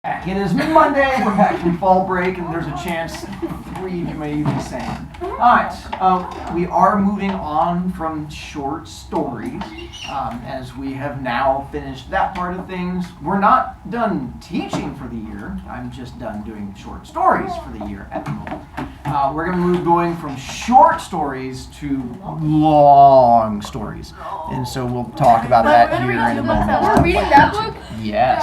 It is Monday, we're back from fall break, and there's a chance 3 of you may be saying. Alright, we are moving on from short stories, as we have now finished that part of things. We're not done teaching for the year, I'm just done doing short stories for the year at the moment. We're going to move going from short stories to long stories, and so we'll talk about that here in a moment. We're reading that book? Yes.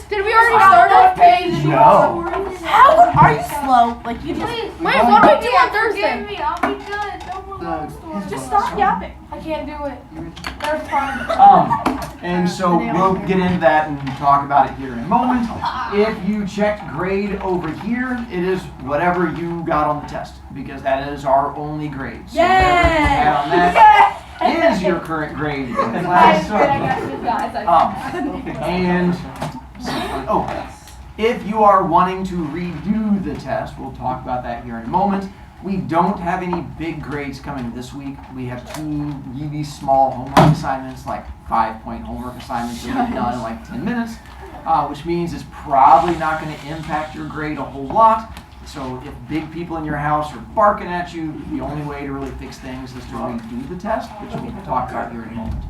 Did we already start that page? No. How are you slow? Like you just. Wait, what do we do on Thursday? I'll be good. Don't move on. Just stop yapping. I can't do it. There's fun. And so we'll get into that and talk about it here in a moment. If you checked grade over here, it is whatever you got on the test, because that is our only grade. So whatever you had on that is your current grade in the class. If you are wanting to redo the test, we'll talk about that here in a moment. We don't have any big grades coming this week. We have 2 really small homework assignments, like 5-point homework assignments that will be done in like 10 minutes, which means it's probably not going to impact your grade a whole lot. So if big people in your house are barking at you, the only way to really fix things is to redo the test, which we can talk about here in a moment.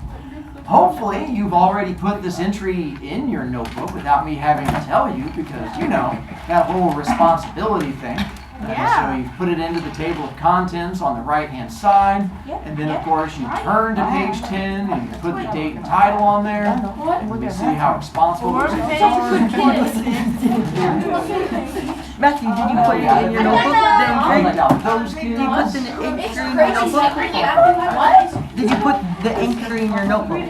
Hopefully you've already put this entry in your notebook without me having to tell you, because you know, that whole responsibility thing. So you put it into the table of contents on the right hand side, and then of course you turn to page 10 and you put the date and title on there, and we see how responsible those kids are. Matthew, did you put it in your notebook? Those kids. Did you put the entry in your notebook? What? Did you put the entry in your notebook?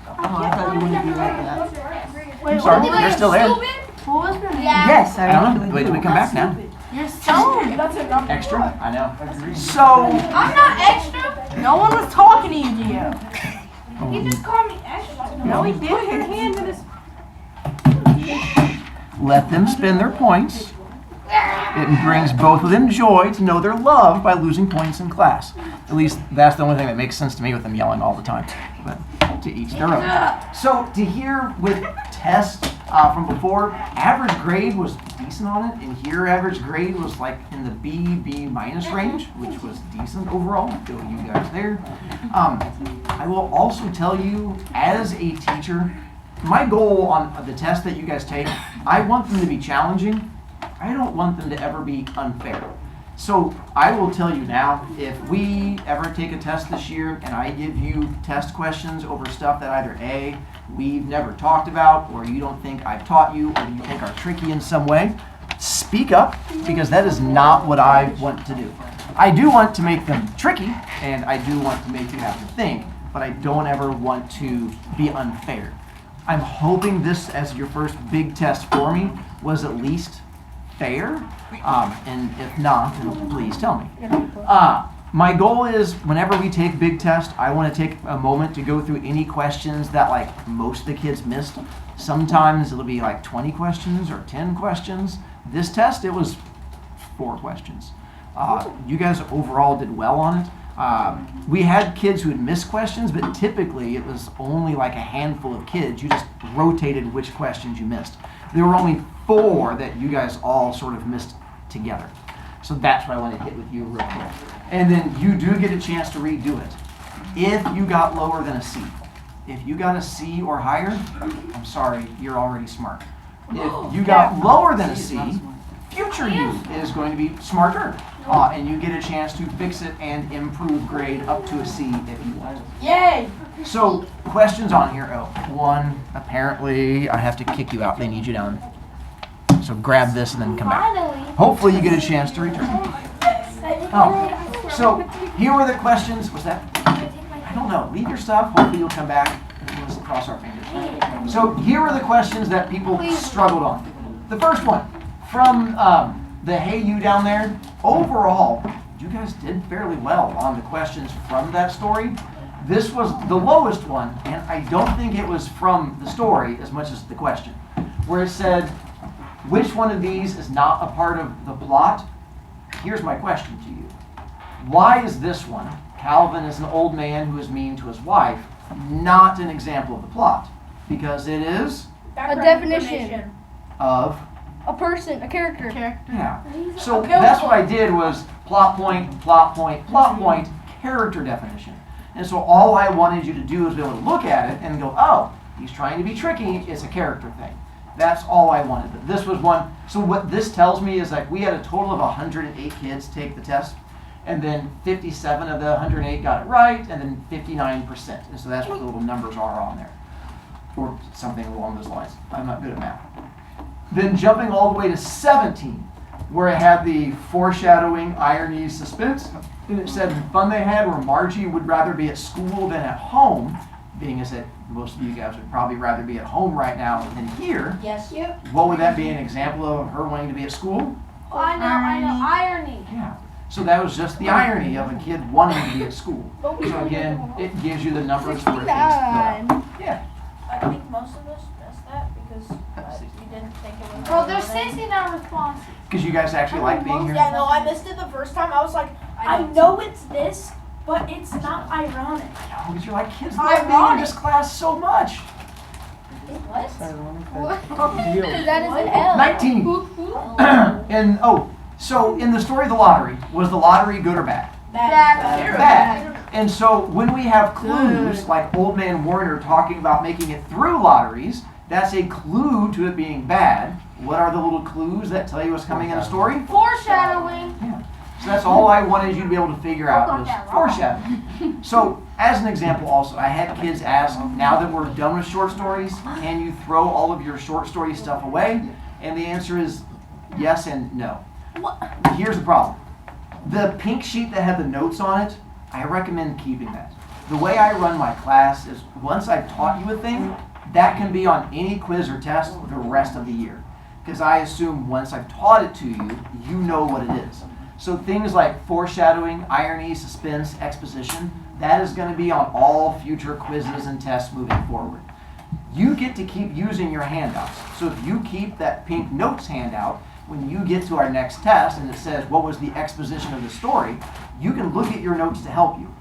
Oh, I thought you wouldn't be like that. I'm sorry, you're still there. Yes, I don't know. Wait till we come back now. You're so. That's enough. Extra? I know. So. I'm not extra. no one was talking to you. He just called me extra. No, he did. Put your hand in his. Let them spend their points. It brings both of them joy to know they're loved by losing points in class. At least that's the only thing that makes sense to me with them yelling all the time. But to each their own. So to hear with tests from before, average grade was decent on it, and here average grade was like in the B minus range, which was decent overall. Feel you guys there. I will also tell you, as a teacher, my goal on the test that you guys take, I want them to be challenging. I don't want them to ever be unfair. So I will tell you now, if we ever take a test this year and I give you test questions over stuff that either A, we've never talked about, or you don't think I've taught you, or you think are tricky in some way, speak up, because that is not what I want to do. I do want to make them tricky, and I do want to make you have to think, but I don't ever want to be unfair. I'm hoping this, as your first big test for me, was at least fair, and if not, then please tell me. My goal is, whenever we take big tests, I want to take a moment to go through any questions that like most of the kids missed. Sometimes it'll be like 20 questions or 10 questions. This test, it was 4 questions. You guys overall did well on it. We had kids who had missed questions, but typically it was only like a handful of kids. You just rotated which questions you missed. There were only 4 that you guys all sort of missed together. So that's what I want to hit with you real quick. And then you do get a chance to redo it. If you got lower than a C. If you got a C or higher, I'm sorry, you're already smart. If you got lower than a C, future you is going to be smarter. And you get a chance to fix it and improve grade up to a C if you want. Yay! So, questions on here. Oh, one, apparently I have to kick you out. They need you down. So grab this and then come back. Hopefully you get a chance to return. So here were the questions. Was that? I don't know. Leave your stuff. Hopefully you'll come back. Let's cross our fingers. So here were the questions that people struggled on. The first one, from the Hey You down there. Overall, you guys did fairly well on the questions from that story. This was the lowest one, and I don't think it was from the story as much as the question, where it said, which one of these is not a part of the plot? Here's my question to you. Why is this one, Calvin is an old man who is mean to his wife, not an example of the plot? Because it is A definition. of. A person, a character. Yeah. So that's what I did was plot point, plot point, plot point, character definition. And so all I wanted you to do is be able to look at it and go, oh, he's trying to be tricky, it's a character thing. That's all I wanted. But this was one. So what this tells me is like we had a total of 108 kids take the test, and then 57 of the 108 got it right, and then 59%. And so that's what the little numbers are on there, or something along those lines. I'm not good at math. Then jumping all the way to 17, where it had the foreshadowing, irony, suspense. And it said the fun they had where Margie would rather be at school than at home, being as that most of you guys would probably rather be at home right now than here. Yes. Yep. What would that be an example of her wanting to be at school? Oh, I know. Irony. Yeah. So that was just the irony of a kid wanting to be at school. So again, it gives you the numbers for things. Yeah. I think most of us missed that because you didn't think it was. Bro, there's 69 responses. Because you guys actually like being here? Yeah, no, I missed it the first time. I was like, I know it's this, but it's not ironic. No, because you're like, kids love being in this class so much. What? That is an L. 19. And, so in the story of the lottery, was the lottery good or bad? Bad. And so when we have clues, like Old Man Warner talking about making it through lotteries, that's a clue to it being bad. What are the little clues that tell you what's coming in a story? Foreshadowing. Yeah. So that's all I wanted you to be able to figure out was foreshadowing. So as an example also, I had kids ask, now that we're done with short stories, can you throw all of your short story stuff away? And the answer is yes and no. Here's the problem. The pink sheet that had the notes on it, I recommend keeping that. The way I run my class is once I've taught you a thing, that can be on any quiz or test the rest of the year. Because I assume once I've taught it to you, you know what it is. So things like foreshadowing, irony, suspense, exposition, that is going to be on all future quizzes and tests moving forward. You get to keep using your handouts. So if you keep that pink notes handout, when you get to our next test and it says what was the exposition of the story, you can look at your notes to help you.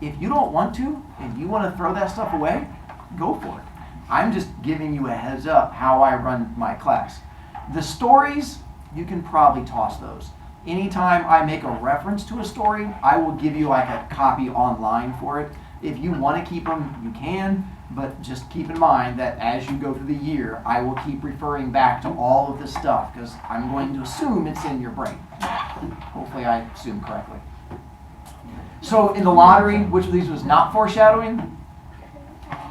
If you don't want to and you want to throw that stuff away, go for it. I'm just giving you a heads up how I run my class. The stories, you can probably toss those. Anytime I make a reference to a story, I will give you like a copy online for it. If you want to keep them, you can, but just keep in mind that as you go through the year, I will keep referring back to all of this stuff because I'm going to assume it's in your brain. Hopefully I assume correctly. So in the lottery, which of these was not foreshadowing?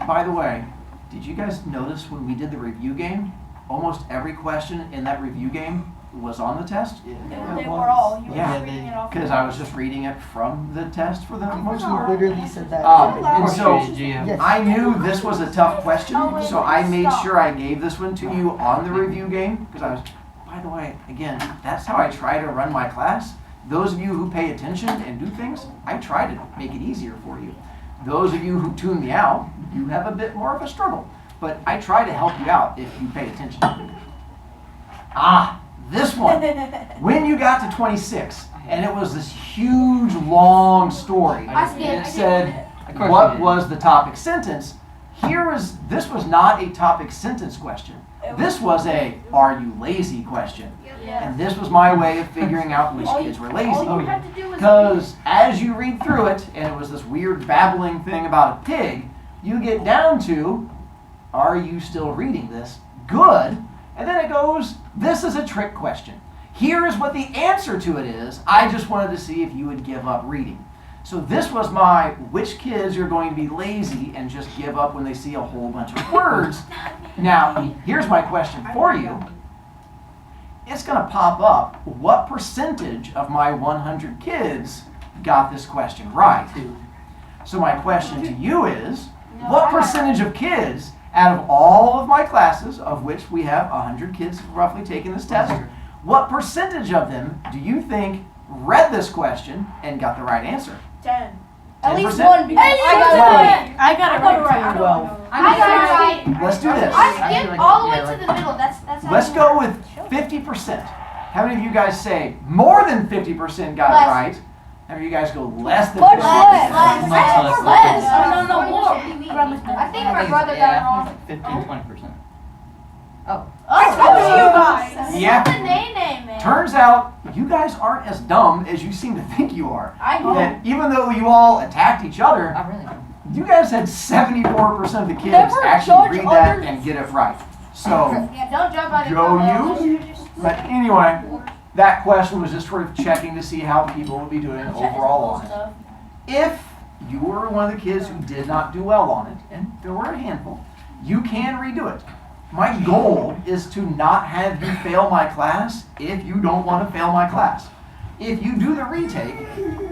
By the way, did you guys notice when we did the review game, almost every question in that review game was on the test? They were all. You Yeah, were reading it off. because I was just reading it from the test for the most part. Literally said that. And so Yes. I knew this was a tough question, so I made sure I gave this one to you on the review game because I was, by the way, again, that's how I try to run my class. Those of you who pay attention and do things, I try to make it easier for you. Those of you who tune me out, you have a bit more of a struggle, but I try to help you out if you pay attention. This one. When you got to 26, and it was this huge, long story, and it said, what was the topic sentence? This was not a topic sentence question. This was a, are you lazy question. And this was my way of figuring out which kids were lazy. Because as you read through it, and it was this weird babbling thing about a pig, you get down to, are you still reading this? Good. And then it goes, this is a trick question. Here is what the answer to it is. I just wanted to see if you would give up reading. So this was my, which kids are going to be lazy and just give up when they see a whole bunch of words. Now, here's my question for you. It's going to pop up, what percentage of my 100 kids got this question right? So my question to you is, what percentage of kids out of all of my classes, of which we have 100 kids roughly taking this test, what percentage of them do you think read this question and got the right answer? 10. At least 10%? one because I got it right. I got it right. Well, I got it right. Let's do this. I skipped all the way to the middle. That's how Let's you go do it. with 50%. How many of you guys say more than 50% got Less. it right? How many of you guys go less than Much 50%? less. Less. No, more. I think my brother got it wrong. 15-20%. Yeah. The name, man. Turns out you guys aren't as dumb as you seem to think you are. I know. That even though you all attacked each other, I really don't. you guys had 74% of the kids Never actually judge read that others. and get it right. So, Yeah, don't jump out of go the you. But anyway, that question was just sort of checking to see how people would be doing overall on it. If you were one of the kids who did not do well on it, and there were a handful, you can redo it. My goal is to not have you fail my class if you don't want to fail my class. If you do the retake,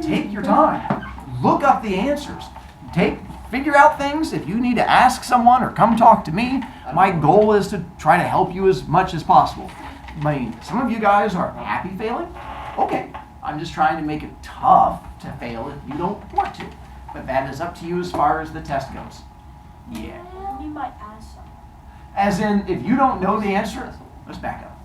take your time. Look up the answers. Figure out things. If you need to ask someone or come talk to me, my goal is to try to help you as much as possible. I mean, some of you guys are happy failing. Okay, I'm just trying to make it tough to fail if you don't want to. But that is up to you as far as the test goes. Yeah. You might ask someone. As in, if you don't know the answer, let's back up.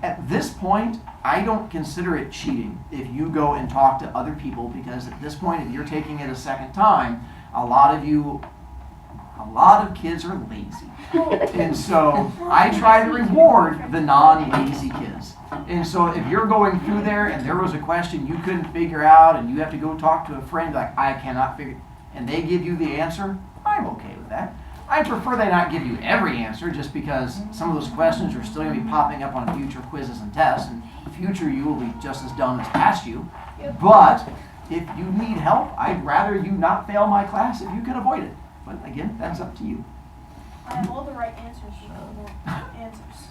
At this point, I don't consider it cheating if you go and talk to other people, because at this point, if you're taking it a second time, a lot of kids are lazy. And so I try to reward the non-lazy kids. And so if you're going through there and there was a question you couldn't figure out and you have to go talk to a friend like, I cannot figure, and they give you the answer, I'm okay with that. I prefer they not give you every answer, just because some of those questions are still going to be popping up on future quizzes and tests, and future you will be just as dumb as past you. But if you need help, I'd rather you not fail my class if you can avoid it. But again, that's up to you. I have all the right answers.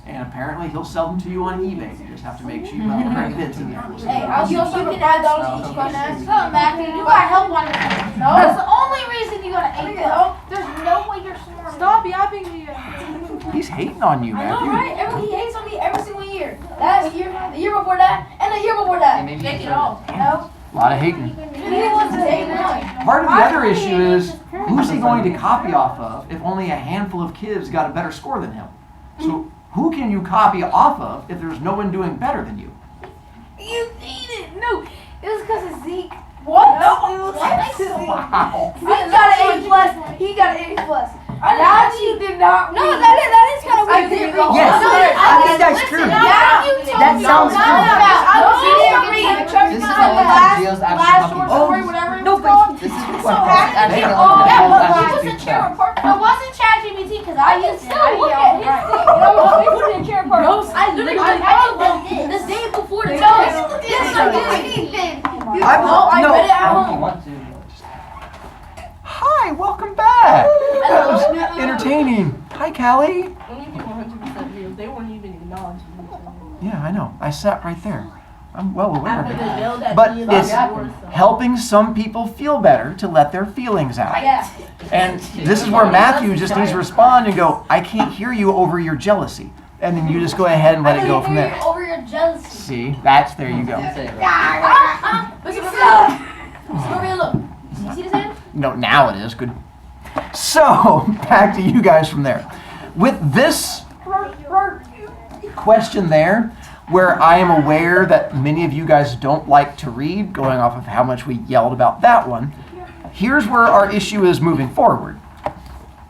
And apparently he'll sell them to you on eBay. You just have to make sure you have the correct bids in there. Hey, I'll give you $5 each question. Come back, you gotta help one. No, that's the only reason you got an A+. There's no way you're smart. Stop yapping to you. He's hating on you, I know, Matthew. right? He hates on me every single year. Last year, the year before that, and the year before that. Maybe Take you it all. No? A lot of hating. He wants to take one. Part of the other issue is, who's he going to copy off of if only a handful of kids got a better score than him? So who can you copy off of if there's no one doing better than you? You need it. No, it was because of Zeke. What? No, it was because of Zeke. Wow. Zeke got an A+. He got an A+. Nachi did not. No, that is kind of weird. Yes, No, I think that's true. That sounds true. This is all Gio's actually talking about. No, but This is the So question. actually, Actually, wasn't chair report. It wasn't ChatGPT because I used it. I look yelled, at right. his thing. Put it in chair report. I literally I the day before the No, test. yes, I did. I read it at I home. don't want to. Hi, welcome back. That was entertaining. Hi, Callie. Only people 100% real. They weren't even acknowledging each other. Yeah, I know. I sat right there. I'm well aware of After it. they yelled at But me about it's yours, so. helping some people feel better to let their feelings out. Yeah. And this is where Matthew just needs to respond and go, I can't hear you over your jealousy. And then you just go ahead and let it go from there. Over your jealousy. See, there you go. Say it right. Look over here, look. You see this hand? No, now it is. Good. So, back to you guys from there. With this question there, where I am aware that many of you guys don't like to read, going off of how much we yelled about that one, here's where our issue is moving forward.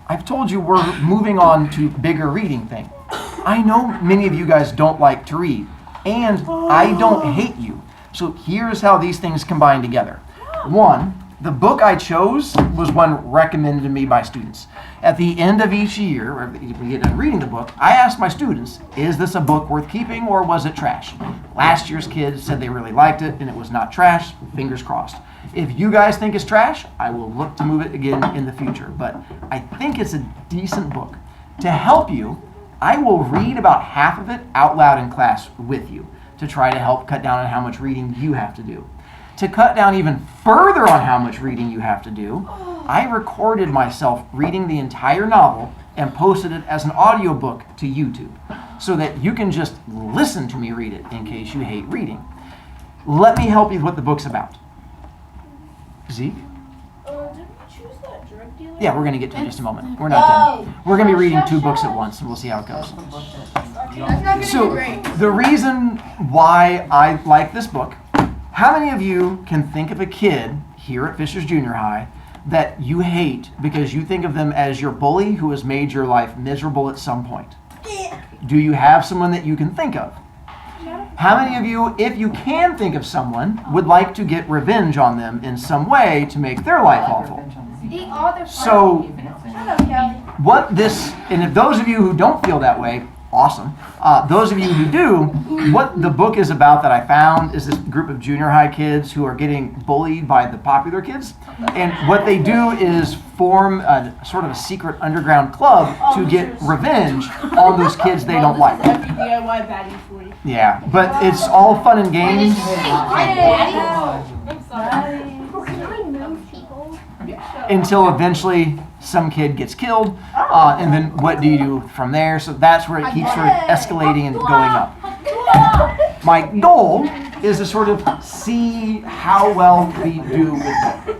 I've told you we're moving on to bigger reading thing. I know many of you guys don't like to read, and I don't hate you. So here's how these things combine together. One, the book I chose was one recommended to me by students. At the end of each year, or if we get done reading the book, I asked my students, is this a book worth keeping or was it trash? Last year's kids said they really liked it and it was not trash. Fingers crossed. If you guys think it's trash, I will look to move it again in the future. But I think it's a decent book. To help you, I will read about half of it out loud in class with you to try to help cut down on how much reading you have to do. To cut down even further on how much reading you have to do, I recorded myself reading the entire novel and posted it as an audiobook to YouTube so that you can just listen to me read it in case you hate reading. Let me help you with what the book's about. Zeke? Didn't we choose that drug dealer? Yeah, we're going to get to it in just a moment. We're not done. We're going to be reading 2 books at once, and we'll see how it goes. That's not gonna So, be great. the reason why I like this book, how many of you can think of a kid here at Fishers Junior High that you hate because you think of them as your bully who has made your life miserable at some point? Do you have someone that you can think of? How many of you, if you can think of someone, would like to get revenge on them in some way to make their life awful? Eat all their So, Shut up, Kelly. what this, and if those of you who don't feel that way, awesome. Those of you who do, what the book is about that I found is this group of junior high kids who are getting bullied by the popular kids. And what they do is form a sort of a secret underground club to get revenge on those kids they don't like. Every DIY baddie for you. Yeah, but it's all fun and games until eventually some kid gets killed, and then what do you do from there? So that's where it keeps sort of escalating and going up. My goal is to sort of see how well we do with it,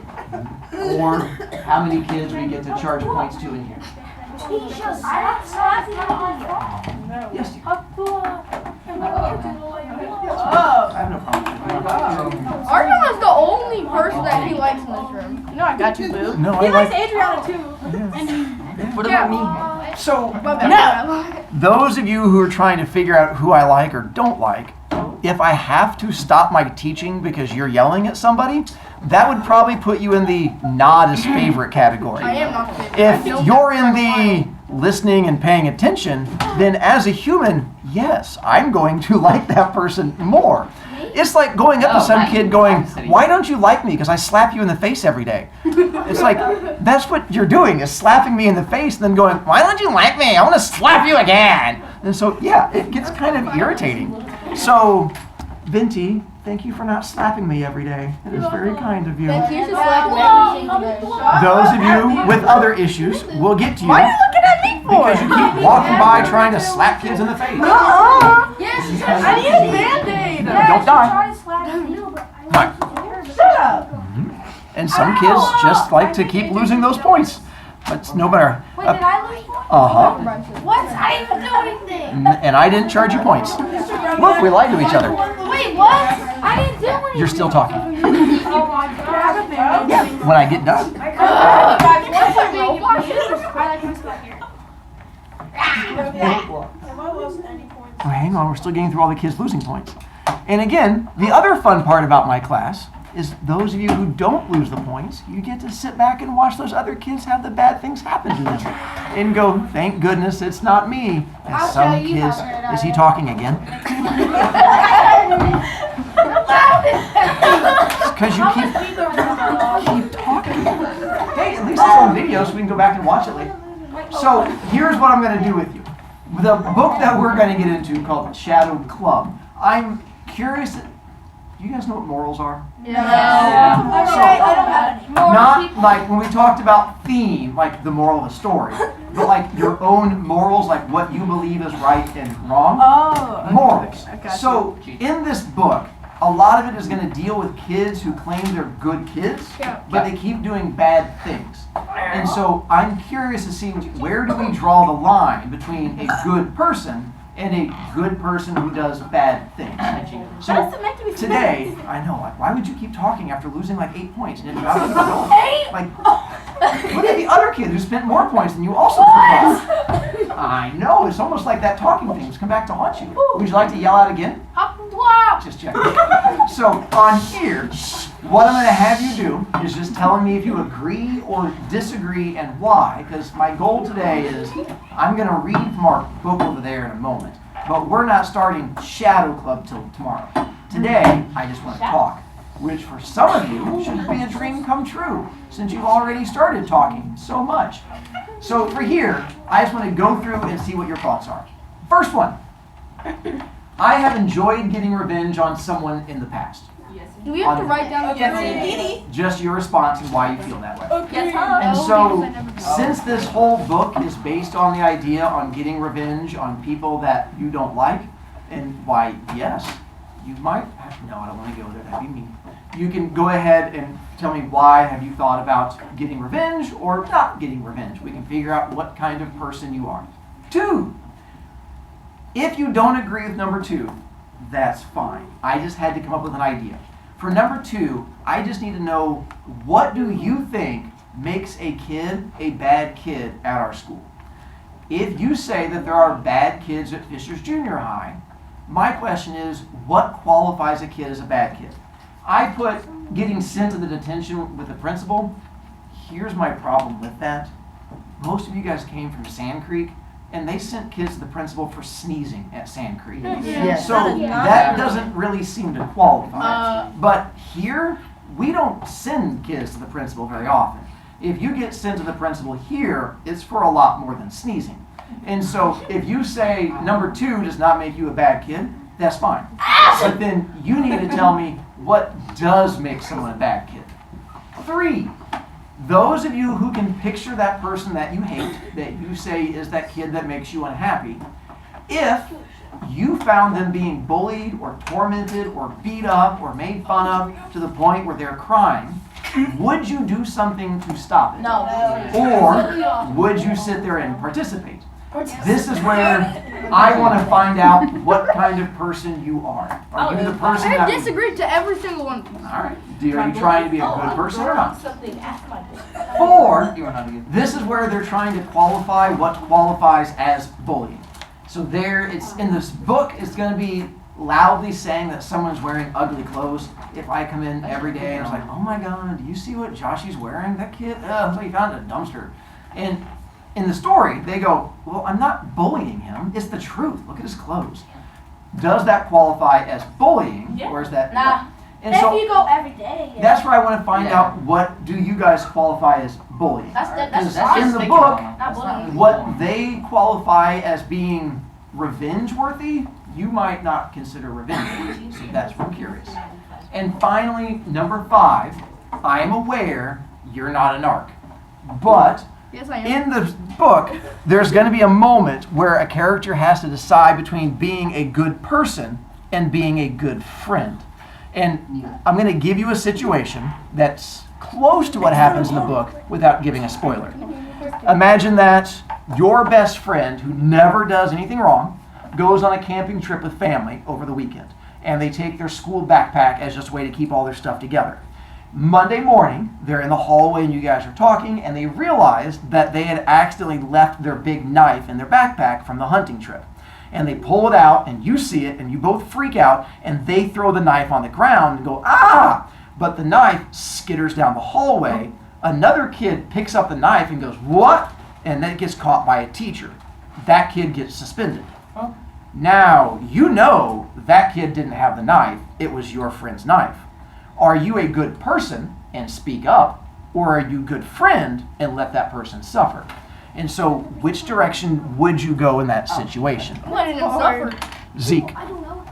or how many kids we get to charge points to in here. Yes, dear. I have no problem. Ariana's the only person that he likes in this room. You know I got you, boo. No, He I likes like. Adriana too. What about me? So, No. those of you who are trying to figure out who I like or don't like, if I have to stop my teaching because you're yelling at somebody, that would probably put you in the not as favorite category. I am not the favorite. If you're in the listening and paying attention, then as a human, yes, I'm going to like that person more. It's like going up to some kid going, why don't you like me? Because I slap you in the face every day. It's like, that's what you're doing, is slapping me in the face and then going, why don't you like me? I want to slap you again. And so, yeah, it gets kind of irritating. So, Venti, thank you for not slapping me every day. It is very kind of you. Thank you for slapping every single day. Those of you with other issues, we'll get to you. What are you looking at me for? Because you keep walking by trying to slap kids in the face. Yes, I need a Band-Aid. Don't die. Right. Shut up. And some kids just like to keep losing those points. But it's no matter. Wait, did I lose points? Uh-huh. What? I didn't do anything. And I didn't charge you points. Look, we lied to each other. Wait, what? I didn't do anything. You're still talking. Oh my god. Yeah, when I get done. What's a robot? Oh, hang on, we're still getting through all the kids losing points. And again, the other fun part about my class is those of you who don't lose the points, you get to sit back and watch those other kids have the bad things happen to them. And go, thank goodness it's not me. And I'll some tell you kids, how is he talking again? Because you keep talking. Hey, at least it's on video so we can go back and watch it later. So here's what I'm going to do with you. The book that we're going to get into called Shadowed Club. I'm curious. Do you guys know what morals are? Not like when we talked about theme, like the moral of a story, but like your own morals, like what you believe is right and wrong. Oh. Okay. Morals. I got you. So in this book, a lot of it is going to deal with kids who claim they're good kids, but they keep doing bad things. And so I'm curious to see, where do we draw the line between a good person and a good person who does bad things? So today, I know, like, why would you keep talking after losing like 8 points? And like, look at the other kid who spent more points than you also took off. I know, it's almost like that talking thing has come back to haunt you. Would you like to yell out again? Just checking. So on here, what I'm going to have you do is just telling me if you agree or disagree and why, because my goal today is I'm going to read from our book over there in a moment, but we're not starting Shadow Club till tomorrow. Today, I just want to talk, which for some of you should be a dream come true, since you've already started talking so much. So for here, I just want to go through and see what your thoughts are. First one. I have enjoyed getting revenge on someone in the past. Do we have to write down the Just your response and why you feel that way. Yes, And so, since this whole book is based on the idea on getting revenge on people that you don't like, and why, yes, you might have, no, I don't want to go there, that'd be mean. You can go ahead and tell me why have you thought about getting revenge or not getting revenge. We can figure out what kind of person you are. 2. If you don't agree with number 2, that's fine. I just had to come up with an idea. For number 2, I just need to know, what do you think makes a kid a bad kid at our school? if you say that there are bad kids at Fisher's Junior High, my question is, what qualifies a kid as a bad kid? I put getting sent to the detention with the principal. Here's my problem with that. Most of you guys came from Sand Creek, and they sent kids to the principal for sneezing at Sand Creek. Yes. So that doesn't really seem to qualify. But here, we don't send kids to the principal very often. If you get sent to the principal here, it's for a lot more than sneezing. And so if you say number 2 does not make you a bad kid, that's fine. But then you need to tell me what does make someone a bad kid. 3, those of you who can picture that person that you hate, that you say is that kid that makes you unhappy, if you found them being bullied or tormented or beat up or made fun of to the point where they're crying, would you do something to stop it? No. Or would you sit there and participate? This is where I want to find out what kind of person you are. Are you the person that... I disagree to every single one. All right. Are you trying to be a good person or not? Something ask my 4, this is where they're trying to qualify what qualifies as bullying. So there, it's in this book, it's going to be loudly saying that someone's wearing ugly clothes. If I come in every day and I was like, oh my God, do you see what Joshy's wearing? That kid, it's like he found it in a dumpster. And in the story, they go, well, I'm not bullying him. It's the truth. Look at his clothes. Does that qualify as bullying? Or is that... Nah. And If so you go every day. Yeah. that's where I want to find out, what do you guys qualify as bullying? That's In the book, not bullying. what they qualify as being revenge-worthy, you might not consider revenge-worthy. So that's what I'm curious. And finally, number 5, I am aware you're not a narc. But Yes, I am. in the book, there's going to be a moment where a character has to decide between being a good person and being a good friend. And I'm going to give you a situation that's close to what happens in the book without giving a spoiler. Imagine that your best friend, who never does anything wrong, goes on a camping trip with family over the weekend. And they take their school backpack as just a way to keep all their stuff together. Monday morning, they're in the hallway and you guys are talking, and they realize that they had accidentally left their big knife in their backpack from the hunting trip. And they pull it out, and you see it, and you both freak out, and they throw the knife on the ground and go, ah! But the knife skitters down the hallway. Another kid picks up the knife and goes, what? And then it gets caught by a teacher. That kid gets suspended. Now, you know that kid didn't have the knife. It was your friend's knife. Are you a good person and speak up, or are you a good friend and let that person suffer? And so, which direction would you go in that situation? Letting him suffer. Zeke. I don't know.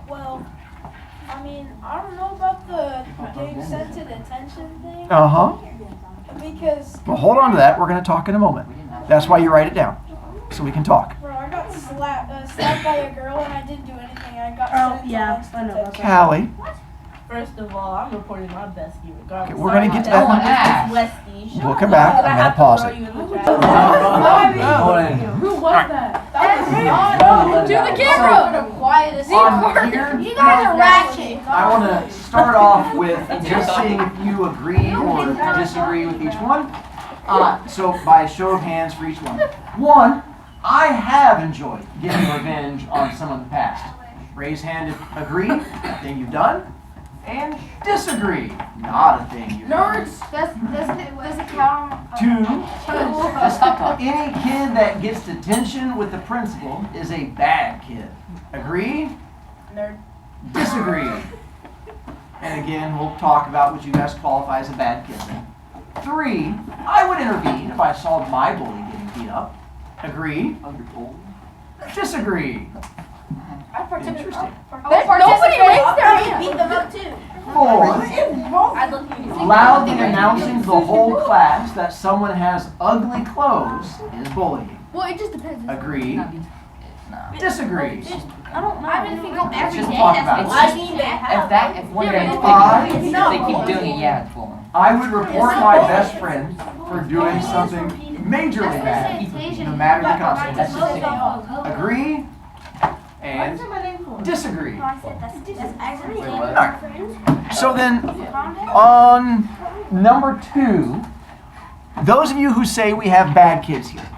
Well, I mean, I don't know about the getting sent to detention thing. Uh-huh. Because, Well, hold on to that. We're going to talk in a moment. That's why you write it down, so we can talk. bro, I got slapped by a girl and I didn't do anything. I got sent to I know. detention. Callie. First of all, I'm reporting my bestie regardless. Okay, we're gonna get to that. Westie. We'll come back. I'm going to pause it. Who was that? To the camera. The quietest On here, You guys are ratchet. I want to start off with just seeing if you agree or disagree with each one. So by a show of hands for each one. 1, I have enjoyed getting revenge on someone in the past. Raise hand if agree, a thing you've done. And disagree, not a thing you've done. Nerds. Does it count? 2, any kid that gets detention with the principal is a bad kid. Agree? Nerd. Disagree. And again, we'll talk about what you guys qualify as a bad kid then. 3, I would intervene if I saw my bully getting beat up. Agree? Disagree. I participated. Interesting. Nobody raised their hand. Beat them up too. 4, loudly announcing to the whole class that someone has ugly clothes is bullying. Well, it just depends. Agree? Disagree? I don't know. I mean, if you go every Just day, talk that's about it. why I need to have. If one Yeah, guy but if they keep doing it, yeah, it's bullying. I would report my best friend for doing something majorly bad, no matter the That's consequences. just it. Agree? And disagree? So then, on number 2, those of you who say we have bad kids here,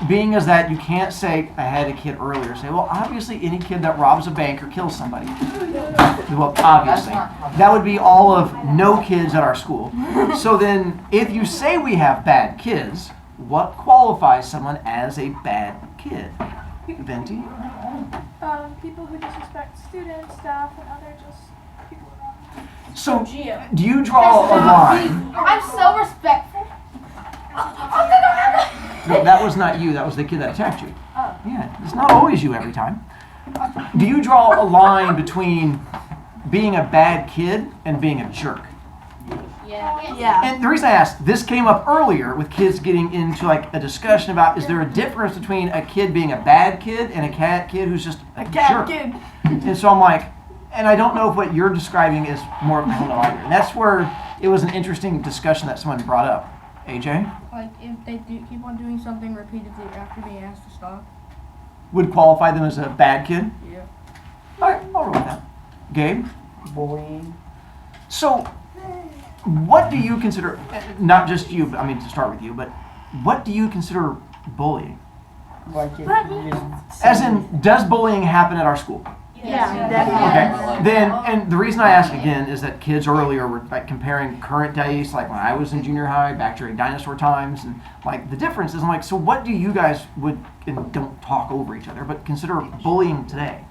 being is that you can't say, I had a kid earlier, say, well, obviously any kid that robs a bank or kills somebody. Well, obviously. That would be all of no kids at our school. So then, if you say we have bad kids, what qualifies someone as a bad kid? Venti? People who disrespect students, staff, and other just people around. So, do you draw a line? I'm so respectful. No, that was not you. That was the kid that attacked you. Yeah, it's not always you every time. Do you draw a line between being a bad kid and being a jerk? Yeah. And the reason I asked, this came up earlier with kids getting into like a discussion about, is there a difference between a kid being a bad kid and a kid who's just a jerk? Kid. And so I'm like, and I don't know if what you're describing is more, I don't know either. And that's where it was an interesting discussion that someone brought up. AJ? Like, if they do keep on doing something repeatedly after being asked to stop. Would qualify them as a bad kid? Yeah. All right, I'll roll with that. Gabe? Bullying. So, what do you consider, not just you, but I mean to start with you, but what do you consider bullying? Like if you just As in, does bullying happen at our school? Yeah. Okay. Then, and the reason I ask again is that kids earlier were like comparing current days, like when I was in junior high, back during dinosaur times, and like the difference is, I'm like, so what do you guys would, and don't talk over each other, but consider bullying today?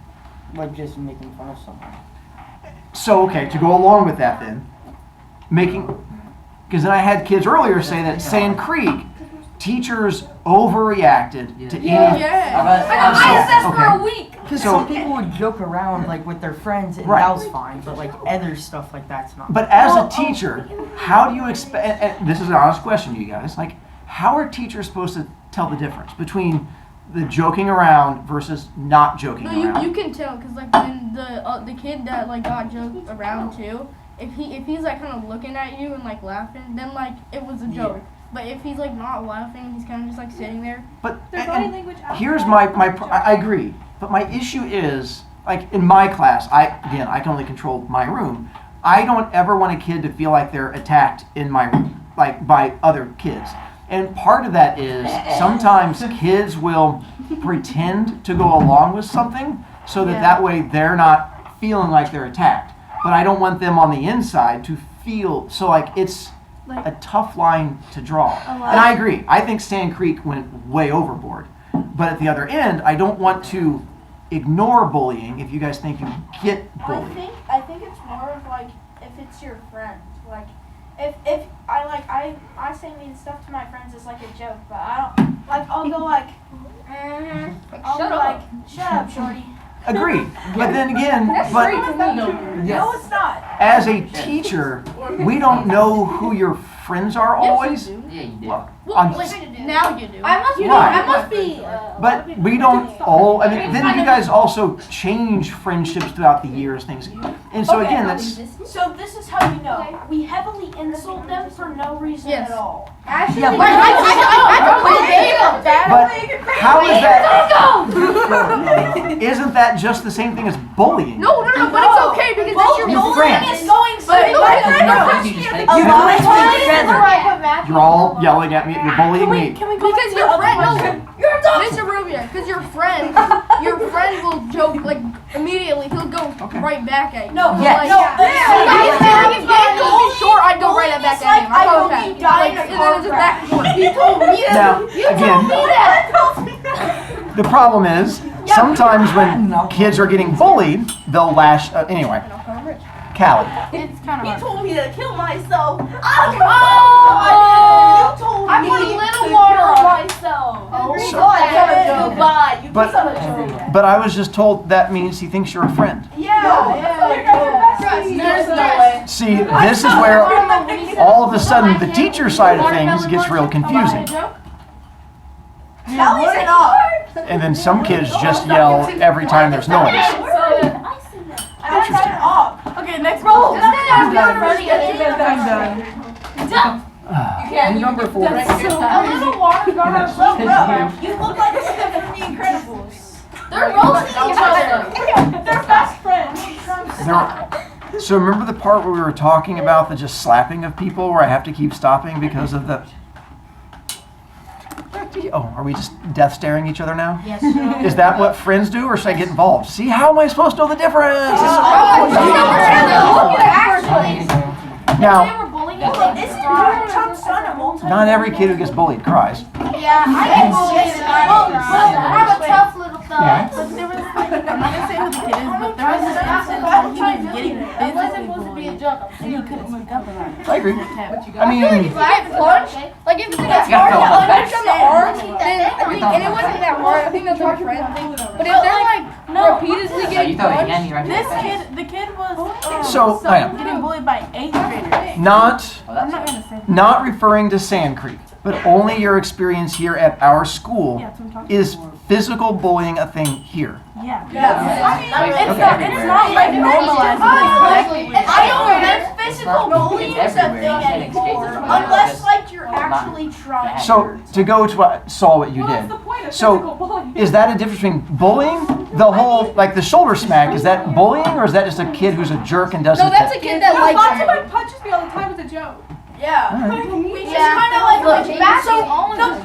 like just making fun of someone. So, okay, to go along with that then, because then I had kids earlier say that Sand Creek, teachers overreacted to any. I ISS for a week. Because So- some people would joke around like with their friends and Right. that was fine, but like other stuff like that's not. But as a teacher, how do you expect, and this is an honest question to you guys, like, how are teachers supposed to tell the difference between the joking around versus not joking No, around? you can tell, cause like when the kid that like got joked around too, if he's like kind of looking at you and like laughing, then like it was a joke. But if he's like not laughing, he's kind of just like sitting there. But Their body language after here's that. I agree, but my issue is, like in my class, I can only control my room. I don't ever want a kid to feel like they're attacked in my room, like by other kids. And part of that is sometimes kids will pretend to go along with something so that way they're not feeling like they're attacked. But I don't want them on the inside to feel, so like it's a tough line to draw. And I agree. I think Sand Creek went way overboard. But at the other end, I don't want to ignore bullying if you guys think you get bullied. I think it's more of like if it's your friend. Like if I say mean stuff to my friends as like a joke, but I don't like I'll go like I'll Shut be up. like shut up, shorty. Agreed. But then again, Straight but to me. No, it's not. as a teacher, we don't know who your friends are always. Yes, you do. Yeah, you did. Well, Well, I'm- like now you do. I must be. Right. I must be. but we don't all. I mean, then you guys also change friendships throughout the years, things. And so again, that's. So this is how you know. We heavily insult them for no reason Yes. at all. Actually, Yeah, wait, but- But how is that? Isn't that just the same thing as bullying? No, but it's okay because that's your Your Bullying friends. is going But so no, like, my friend no, is You just take A You lot do? of together. You're all yelling at me. You're bullying me. because your friend Mr. Rubia, because your friend will joke like immediately. He'll go right back at you. No, Yes. If Gabe goes be short, I'd go right back at him. I I go hope back. you die in a And then car it's just back and forth. You told me that. Now, again, the problem is sometimes when kids are getting bullied, they'll lash. Anyway, Callie. it's kind You of. told me to kill myself. Oh! You told I me put a to little kill water on myself. So- Goodbye. You But- piece of a joke. But I was just told that means he thinks you're a friend. There's no way. See, this is where all of a sudden the teacher side of things gets real confusing. Callie's it up. And then some kids just yell every time there's noise. Interesting. Okay, next roll. And number 4. A little water got our love. You look like a kid from The Incredibles. They're roasting each other. They're best friends. So remember the part where we were talking about the just slapping of people where I have to keep stopping because of the... are we just death staring each other now? Yes. Is that what friends do, or should I get involved? See, how am I supposed to know the difference? Now, not every kid who gets bullied cries. Yeah, I get bullied and I'm a tough little thug. Yeah. But there was, I'm not gonna say who the kid is, but there was an instance where he was getting physically bullied, and he couldn't speak up about it. I agree. I mean, If you get punched, like if it's hard to punch on the arm, then I think, and it wasn't that hard, I think that's what friends think. But if they're like repeatedly getting punched, This kid, the kid was so I am getting bullied by 8th graders. not I'm not gonna say. not referring to Sand Creek, but only your experience here at our school. Yeah, that's what I'm talking Is about. physical bullying a thing here? Yeah. It's not like normalized. I don't think physical bullying is a thing anymore, unless like you're actually trying. So to go to what Saul, what you did. So is that a difference between bullying, the whole like the shoulder smack? Is that bullying, or is that just a kid who's a jerk and doesn't? no, that's a kid that likes you. Somebody punches me all the time as a joke. Yeah. We just kind of like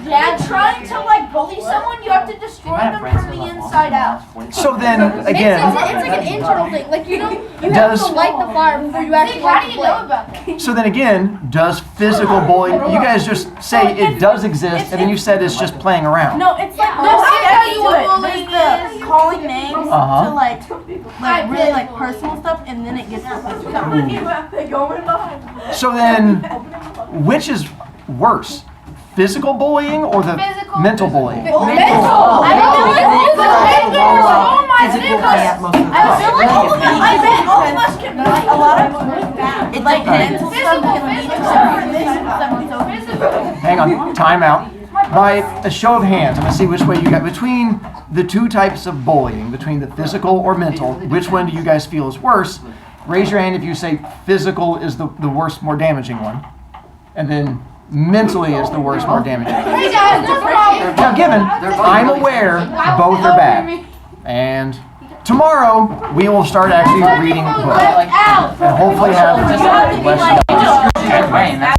they're trying to like bully someone. You have to destroy them from the inside out. So then It's again, like an internal thing. Like you have Does- to light the fire before you actually How light do the you know flame. about that? so then again, does physical bullying? You guys just say it does exist, and then you said it's just playing around. No, it's like No, I tell you what there's bullying the calling names Uh-huh. to like really like personal stuff, and then it gets to physical. So then, which is worse, physical bullying or the Physical. mental bullying? Mental. I feel I bet all of us can bully. A lot of it's like mental stuff can lead to something. Hang on, time out. By a show of hands, I'm gonna see which way you got between the two types of bullying, between the physical or mental. Which one do you guys feel is worse? Raise your hand if you say physical is the worst, more damaging one, and then mentally is the worst, more damaging. Hey guys, no problem. Now, given I'm aware both are bad, and tomorrow we will start actually reading books Out. and hopefully have less. Brain, that's